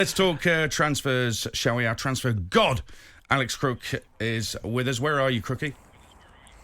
Let's talk transfers, shall we? Our transfer god, Alex Crook, is with us. Where are you, Crookie?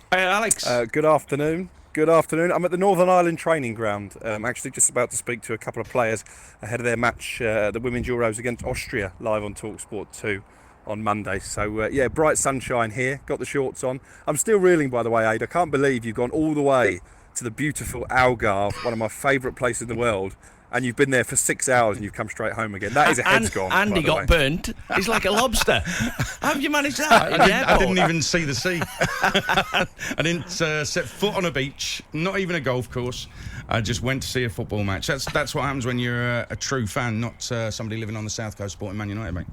Hey, Alex. Good afternoon. Good afternoon. I'm at the Northern Ireland training ground. I'm actually just about to speak to a couple of players ahead of their match, the Women's Euros against Austria, live on talkSPORT 2 on Monday. So, bright sunshine here. Got the shorts on. I'm still reeling, by the way, Aid. I can't believe you've gone all the way to the beautiful Algarve, one of my favourite places in the world, and you've been there for 6 hours and you've come straight home again. That is a head's gone. And he got burnt. He's like a lobster. How have you managed that? I didn't even see the sea. I didn't set foot on a beach, not even a golf course. I just went to see a football match. That's what happens when you're a true fan, not somebody living on the South Coast supporting Man United, mate.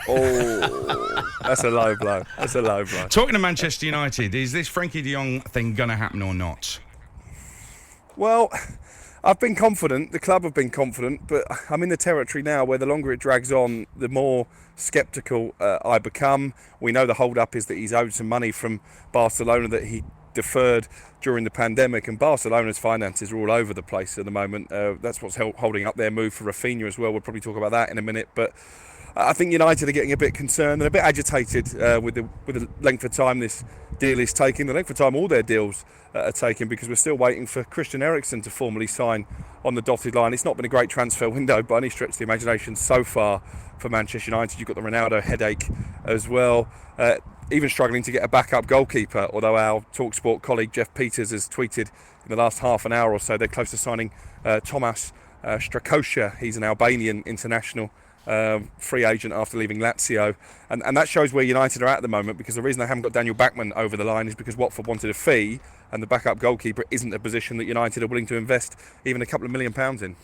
Oh, that's a low blow. That's a low blow. Talking to Manchester United, is this Frenkie de Jong thing going to happen or not? Well, I've been confident, the club have been confident, but I'm in the territory now where the longer it drags on, the more sceptical I become. We know the hold-up is that he's owed some money from Barcelona that he deferred during the pandemic, and Barcelona's finances are all over the place at the moment. That's what's holding up their move for Rafinha as well. We'll probably talk about that in a minute, but I think United are getting a bit concerned and a bit agitated with the length of time this deal is taking, the length of time all their deals are taking, because we're still waiting for Christian Eriksen to formally sign on the dotted line. It's not been a great transfer window by any stretch of the imagination so far for Manchester United. You've got the Ronaldo headache as well. Even struggling to get a backup goalkeeper, although our talkSPORT colleague Jeff Peters has tweeted in the last half an hour or so they're close to signing Tomas Strakosha. He's an Albanian international, free agent after leaving Lazio, and that shows where United are at the moment, because the reason they haven't got Daniel Backman over the line is because Watford wanted a fee, and the backup goalkeeper isn't a position that United are willing to invest even a couple of £1 million in.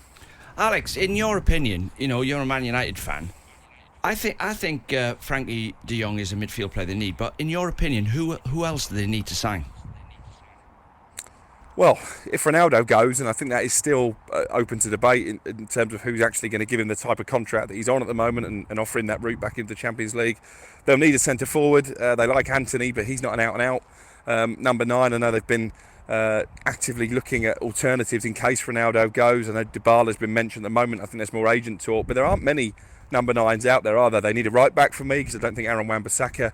Alex, in your opinion, you're a Man United fan. I think Frenkie de Jong is a midfield player they need, but in your opinion, who else do they need to sign? Well, if Ronaldo goes, and I think that is still open to debate in terms of who's actually going to give him the type of contract that he's on at the moment and offering that route back into the Champions League, they'll need a centre forward. They like Anthony, but he's not an out-and-out number 9. I know they've been actively looking at alternatives in case Ronaldo goes. I know Dybala's been mentioned at the moment. I think there's more agent talk, but there aren't many number 9s out there, are there? They need a right back for me, because I don't think Aaron Wan-Bissaka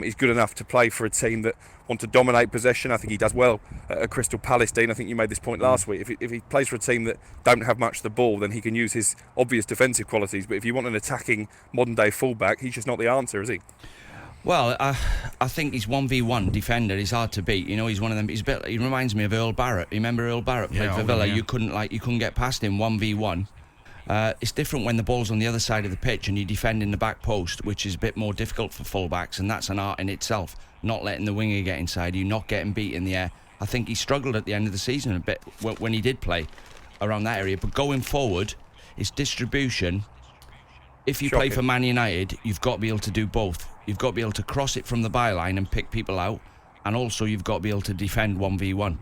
is good enough to play for a team that want to dominate possession. I think he does well at Crystal Palace, Dean. I think you made this point last week. If he plays for a team that don't have much of the ball, then he can use his obvious defensive qualities. But if you want an attacking modern-day fullback, he's just not the answer, is he? Well, I think he's 1v1 defender. He's hard to beat. He's one of them. He reminds me of Earl Barrett. You remember Earl Barrett played for Villa? Yeah. You couldn't get past him 1v1. It's different when the ball's on the other side of the pitch and you defend in the back post, which is a bit more difficult for fullbacks, and that's an art in itself. Not letting the winger get inside you, not getting beat in the air. I think he struggled at the end of the season a bit when he did play around that area. But going forward, it's distribution. If you play for Man United, you've got to be able to do both. You've got to be able to cross it from the byline and pick people out, and also you've got to be able to defend 1v1.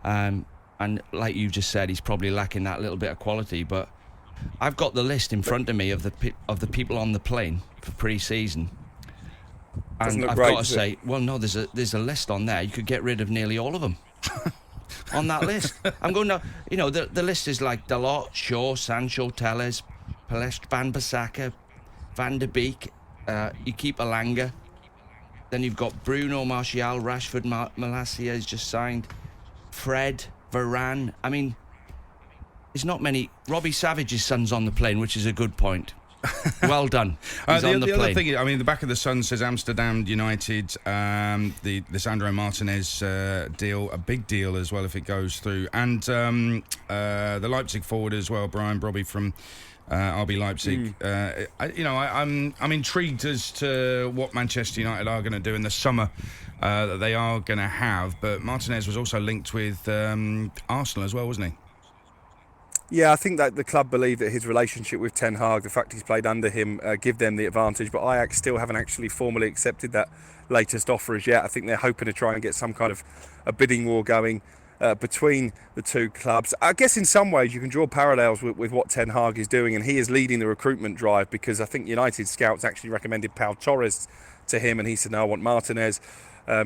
And like you just said, he's probably lacking that little bit of quality, but I've got the list in front of me of the people on the plane for pre-season, and I've got to say, well, no, there's a list on there. You could get rid of nearly all of them on that list. I'm going to, the list is like Dalot, Shaw, Sancho, Telles, Palestre, Wan-Bissaka, Van der Beek. You keep Alanga. Then you've got Bruno, Martial, Rashford, Malacia has just signed, Fred, Varane. I mean, there's not many. Robbie Savage's son's on the plane, which is a good point. Well done. He's on the plane. Other thing, the back of the Sun says Amsterdam United, the Sandro Martinez deal, a big deal as well if it goes through, and the Leipzig forward as well, Brian Brobby from RB Leipzig. I'm intrigued as to what Manchester United are going to do in the summer that they are going to have. But Martinez was also linked with Arsenal as well, wasn't he? Yeah, I think that the club believe that his relationship with Ten Hag, the fact he's played under him, give them the advantage. But Ajax still haven't actually formally accepted that latest offer as yet. I think they're hoping to try and get some kind of a bidding war going between the two clubs. I guess in some ways you can draw parallels with what Ten Hag is doing, and he is leading the recruitment drive, because I think United scouts actually recommended Pau Torres to him, and he said, no, I want Martinez.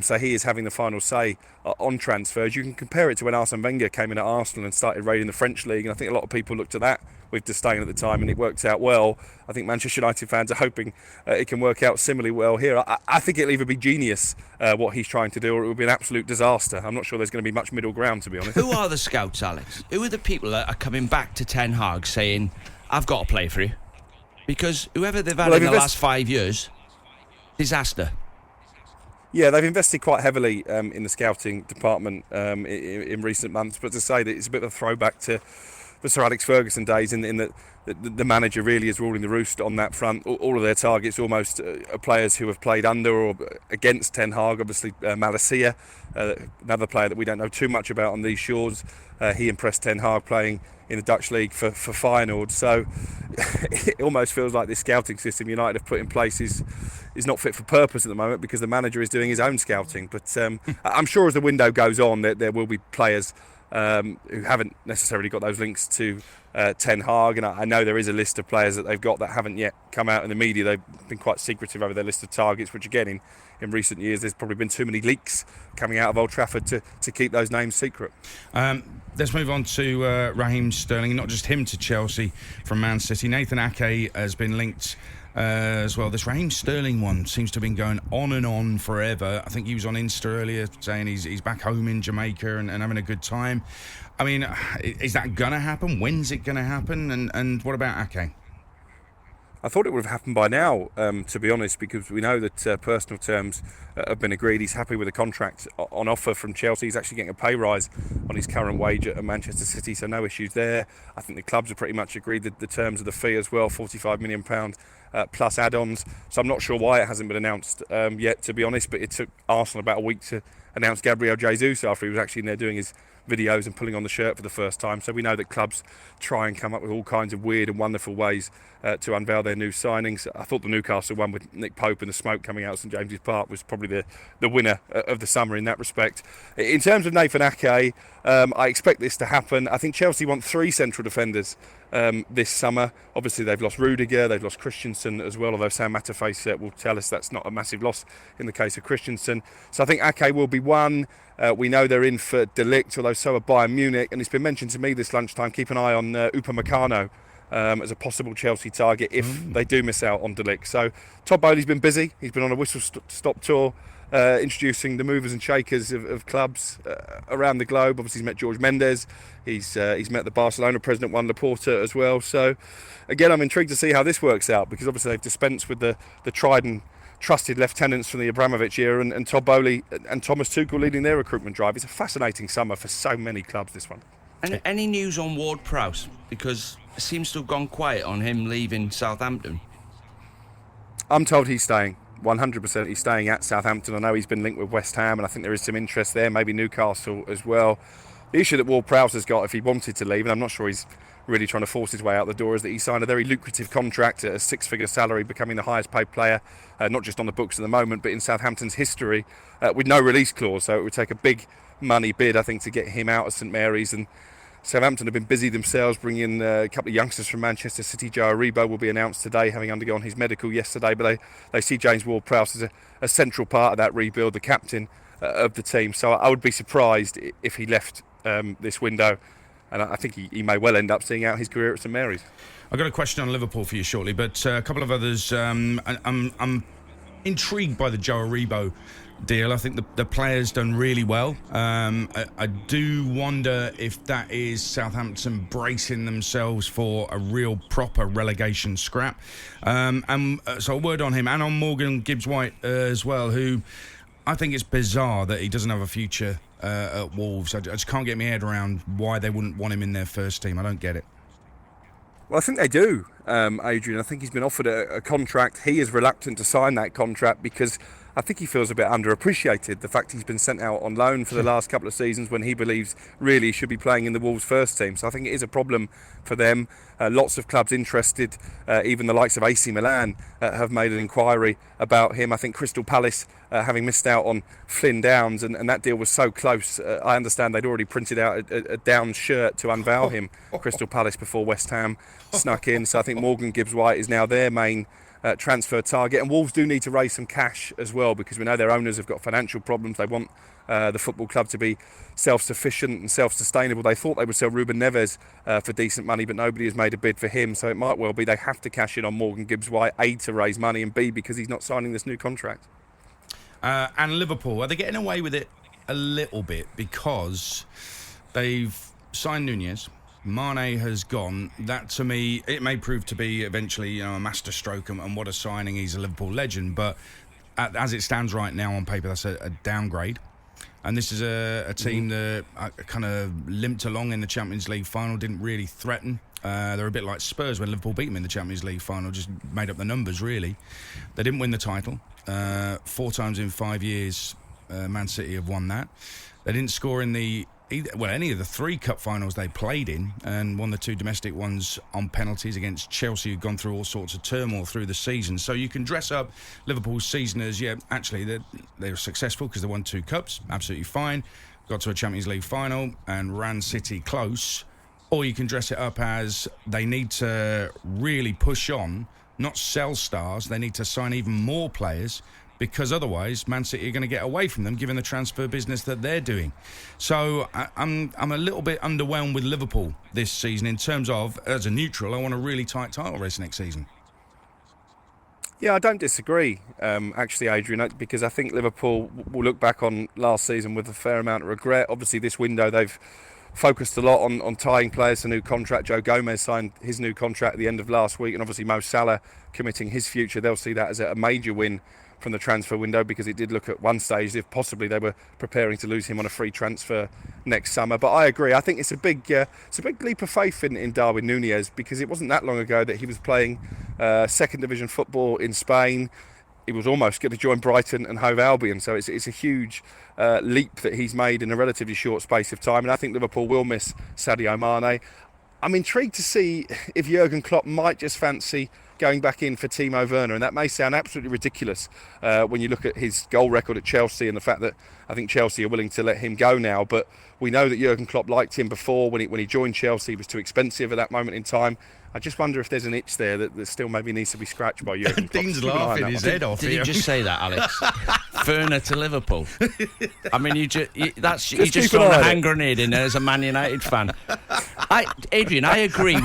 So he is having the final say on transfers. You can compare it to when Arsene Wenger came in at Arsenal and started raiding the French league, and I think a lot of people looked at that with disdain at the time, and it worked out well. I think Manchester United fans are hoping it can work out similarly well here. I think it'll either be genius what he's trying to do, or it will be an absolute disaster. I'm not sure there's going to be much middle ground, to be honest. Who are the scouts, Alex? Who are the people that are coming back to Ten Hag saying, I've got to play for you? Because whoever they've had in the last 5 years, disaster. Yeah, they've invested quite heavily in the scouting department in recent months. But to say that it's a bit of a throwback to the Sir Alex Ferguson days, in that the manager really is ruling the roost on that front. All of their targets almost are players who have played under or against Ten Hag. Obviously, Malacia, another player that we don't know too much about on these shores. He impressed Ten Hag playing in the Dutch league for Feyenoord. So it almost feels like this scouting system United have put in place is not fit for purpose at the moment, because the manager is doing his own scouting. But I'm sure as the window goes on, there will be players who haven't necessarily got those links to Ten Hag, and I know there is a list of players that they've got that haven't yet come out in the media. They've been quite secretive over their list of targets, which again in recent years there's probably been too many leaks coming out of Old Trafford to keep those names secret. Let's move on to Raheem Sterling, not just him to Chelsea from Man City. Nathan Ake has been linked as well. This Raheem Sterling one seems to have been going on and on forever. I think he was on Insta earlier saying he's back home in Jamaica and having a good time. I mean, is that going to happen? When's it going to happen? And what about Ake? I thought it would have happened by now, to be honest, because we know that personal terms have been agreed. He's happy with the contract on offer from Chelsea. He's actually getting a pay rise on his current wage at Manchester City, so no issues there. I think the clubs have pretty much agreed the terms of the fee as well, £45 million plus add-ons. So I'm not sure why it hasn't been announced yet, to be honest, but it took Arsenal about a week to announce Gabriel Jesus after he was actually in there doing his videos and pulling on the shirt for the first time. So we know that clubs try and come up with all kinds of weird and wonderful ways to unveil their new signings. I thought the Newcastle one with Nick Pope and the smoke coming out of St James's Park was probably the winner of the summer in that respect. In terms of Nathan Ake, I expect this to happen. I think Chelsea want 3 central defenders this summer. Obviously they've lost Rudiger, they've lost Christensen as well, although Sam Matterface will tell us that's not a massive loss in the case of Christensen. So I think Ake will be one. We know they're in for De Ligt, although so are Bayern Munich, and it's been mentioned to me this lunchtime, keep an eye on Upamecano as a possible Chelsea target if they do miss out on De Ligt. So Todd Bowley's been busy. He's been on a whistle-stop tour, introducing the movers and shakers of clubs around the globe. Obviously he's met George Mendes, he's met the Barcelona president Juan Laporta as well. So again, I'm intrigued to see how this works out, because obviously they've dispensed with the tried and trusted lieutenants from the Abramovich era, and Todd Bowley and Thomas Tuchel leading their recruitment drive. It's a fascinating summer for so many clubs, this one. And any news on Ward-Prowse? Because it seems to have gone quiet on him leaving Southampton. I'm told he's staying. 100% he's staying at Southampton. I know he's been linked with West Ham, and I think there is some interest there, maybe Newcastle as well. The issue that Ward-Prowse has got, if he wanted to leave, and I'm not sure he's really trying to force his way out the door, is that he signed a very lucrative contract at a 6-figure salary, becoming the highest paid player, not just on the books at the moment, but in Southampton's history, with no release clause. So it would take a big money bid, I think, to get him out of St Mary's. And Southampton have been busy themselves, bringing in a couple of youngsters from Manchester City. Joe Aribo will be announced today, having undergone his medical yesterday, but they see James Ward-Prowse as a central part of that rebuild, the captain of the team. So I would be surprised if he left this window, and I think he may well end up seeing out his career at St Mary's. I've got a question on Liverpool for you shortly, but a couple of others. I'm intrigued by the Joe Aribo deal. I think the player's done really well. I do wonder if that is Southampton bracing themselves for a real proper relegation scrap. So a word on him, and on Morgan Gibbs-White as well, who I think it's bizarre that he doesn't have a future at Wolves. I just can't get my head around why they wouldn't want him in their first team. I don't get it. Well, I think they do, Adrian. I think he's been offered a contract. He is reluctant to sign that contract because I think he feels a bit underappreciated. The fact he's been sent out on loan for the last couple of seasons when he believes really he should be playing in the Wolves first team. So I think it is a problem for them. Lots of clubs interested, even the likes of AC Milan have made an inquiry about him. I think Crystal Palace, having missed out on Flynn Downs, and that deal was so close, I understand they'd already printed out a Downs shirt to unveil him, Crystal Palace, before West Ham snuck in. So I think Morgan Gibbs-White is now their main transfer target. And Wolves do need to raise some cash as well, because we know their owners have got financial problems. They want the football club to be self-sufficient and self-sustainable. They thought they would sell Ruben Neves for decent money, but nobody has made a bid for him. So it might well be they have to cash in on Morgan Gibbs-White, A, to raise money, and B, because he's not signing this new contract. And Liverpool, are they getting away with it a little bit because they've signed Nunez? Mane has gone. That, to me, it may prove to be eventually a masterstroke, and what a signing. He's a Liverpool legend, but as it stands right now on paper, that's a downgrade. And this is a team that kind of limped along in the Champions League final, didn't really threaten. They're a bit like Spurs when Liverpool beat them in the Champions League final, just made up the numbers, really. They didn't win the title. 4 times in 5 years, Man City have won that. They didn't score in any of the 3 cup finals they played in, and won the 2 domestic ones on penalties against Chelsea, who've gone through all sorts of turmoil through the season. So you can dress up Liverpool's season as, actually they're successful because they won 2 cups, absolutely fine, got to a Champions League final and ran City close. Or you can dress it up as they need to really push on, not sell stars. They need to sign even more players, because otherwise Man City are going to get away from them, given the transfer business that they're doing. So I'm a little bit underwhelmed with Liverpool this season in terms of, as a neutral, I want a really tight title race next season. Yeah, I don't disagree, actually, Adrian, because I think Liverpool will look back on last season with a fair amount of regret. Obviously, this window they've focused a lot on tying players to new contract. Joe Gomez signed his new contract at the end of last week, and obviously Mo Salah committing his future. They'll see that as a major win from the transfer window, because it did look at one stage if possibly they were preparing to lose him on a free transfer next summer. But I agree, I think it's a big leap of faith in Darwin Nunez, because it wasn't that long ago that he was playing second division football in Spain. He was almost going to join Brighton and Hove Albion, so it's a huge leap that he's made in a relatively short space of time. And I think Liverpool will miss Sadio Mane. I'm intrigued to see if Jurgen Klopp might just fancy going back in for Timo Werner, and that may sound absolutely ridiculous when you look at his goal record at Chelsea and the fact that I think Chelsea are willing to let him go now. But we know that Jurgen Klopp liked him before. When he joined Chelsea, he was too expensive at that moment in time. I just wonder if there's an itch there that still maybe needs to be scratched by Jurgen Klopp. Dean's laughing his head off. Did you just say that, Alex? Werner to Liverpool. I mean, you just thrown a hand grenade in there as a Man United fan. Adrian, I agree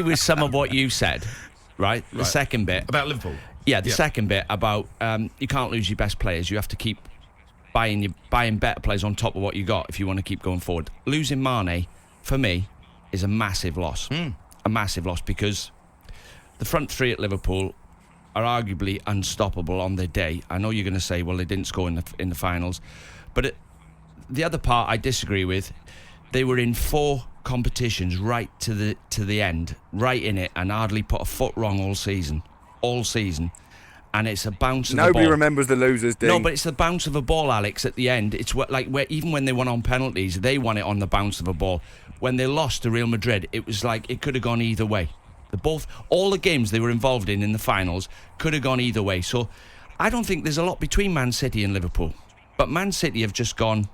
with some of what you said. Right, the second bit about Liverpool. Yeah, the second bit about you can't lose your best players. You have to keep buying better players on top of what you got if you want to keep going forward. Losing Mane, for me, is a massive loss. A massive loss, because the front 3 at Liverpool are arguably unstoppable on their day. I know you're going to say, well, they didn't score in the finals, but the other part I disagree with. They were in 4 competitions right to the end, right in it, and hardly put a foot wrong all season, and it's a bounce of the ball. Nobody remembers the losers, Dean. No, but it's the bounce of a ball, Alex, at the end. It's where even when they won on penalties, they won it on the bounce of a ball. When they lost to Real Madrid, it was like it could have gone either way. All the games they were involved in the finals could have gone either way. So I don't think there's a lot between Man City and Liverpool, but Man City have just gone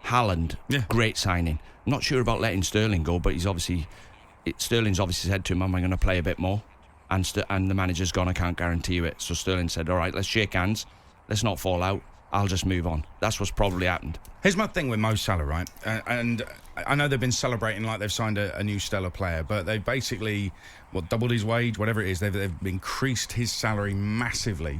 Haaland, great signing. I'm not sure about letting Sterling go, but Sterling's obviously said to him, am I going to play a bit more? And the manager's gone, I can't guarantee you it. So Sterling said, all right, let's shake hands. Let's not fall out. I'll just move on. That's what's probably happened. Here's my thing with Mo Salah, right? And I know they've been celebrating like they've signed a new stellar player, but they've basically, doubled his wage, whatever it is. They've increased his salary massively.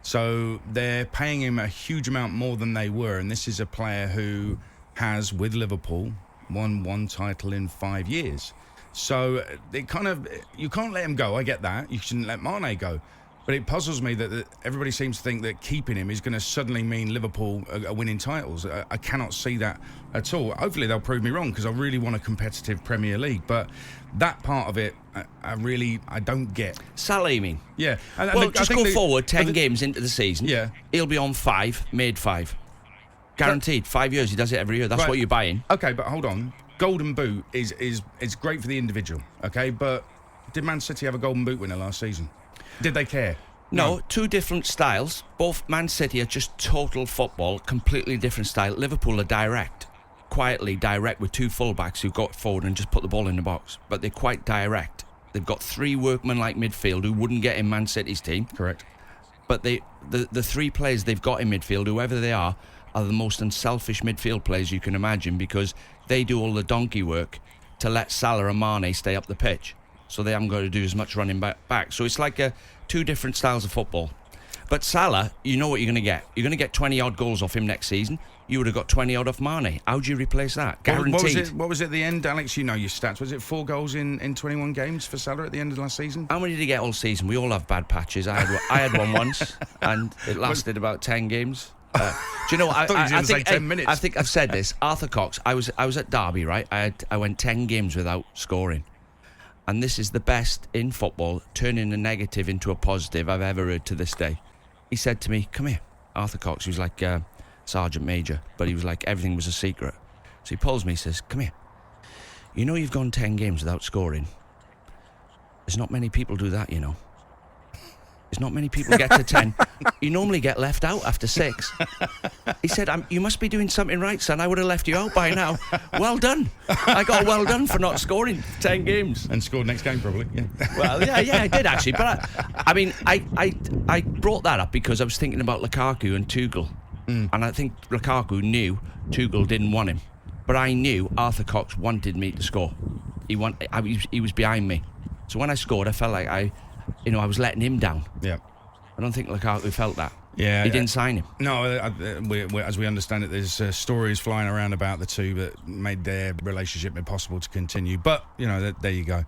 So they're paying him a huge amount more than they were. And this is a player who has, with Liverpool, won 1 title in 5 years. So you can't let him go. I get that. You shouldn't let Mane go. But it puzzles me that everybody seems to think that keeping him is going to suddenly mean Liverpool are winning titles. I cannot see that at all. Hopefully they'll prove me wrong, because I really want a competitive Premier League. But that part of it, I don't get. Salah, you mean? Yeah. Just go forward 10 games into the season. Yeah. He'll be on 5, made 5. Guaranteed. 5 years, he does it every year. That's what you're buying. Okay, but hold on. Golden Boot is great for the individual, okay? But did Man City have a Golden Boot winner last season? Did they care? No, 2 different styles. Both Man City are just total football, completely different style. Liverpool are direct, quietly direct, with 2 fullbacks who go forward and just put the ball in the box. But they're quite direct. They've got 3 workman-like midfield who wouldn't get in Man City's team. Correct. But the 3 players they've got in midfield, whoever they are the most unselfish midfield players you can imagine, because they do all the donkey work to let Salah and Mane stay up the pitch, so they haven't got to do as much running back. So it's like 2 different styles of football. But Salah, you know what you're going to get. You're going to get 20-odd goals off him next season. You would have got 20-odd off Mane. How do you replace that? Guaranteed. What was it at the end, Alex? You know your stats. Was it 4 goals in 21 games for Salah at the end of last season? How many did he get all season? We all have bad patches. I had one once, and it lasted about 10 games. Do you know what? I thought you were going to say 10 minutes. I think I've said this. Arthur Cox, I was at Derby, right? I went 10 games without scoring. And this is the best in football, turning a negative into a positive I've ever heard to this day. He said to me, come here. Arthur Cox, he was like Sergeant Major, but he was like, everything was a secret. So he pulls me, he says, come here. You know you've gone 10 games without scoring. There's not many people do that, you know. There's not many people get to 10. You normally get left out after 6. He said, you must be doing something right, son. I would have left you out by now. Well done. I got well done for not scoring 10 games. And scored next game, probably. Yeah. Well, yeah, I did actually. But I brought that up because I was thinking about Lukaku and Tuchel. And I think Lukaku knew Tuchel didn't want him. But I knew Arthur Cox wanted me to score. He was behind me. So when I scored, I felt like I was letting him down. Yeah. I don't think Lukaku felt that. Yeah. He didn't sign him. No, as we understand it, there's stories flying around about the two that made their relationship impossible to continue. But, there you go.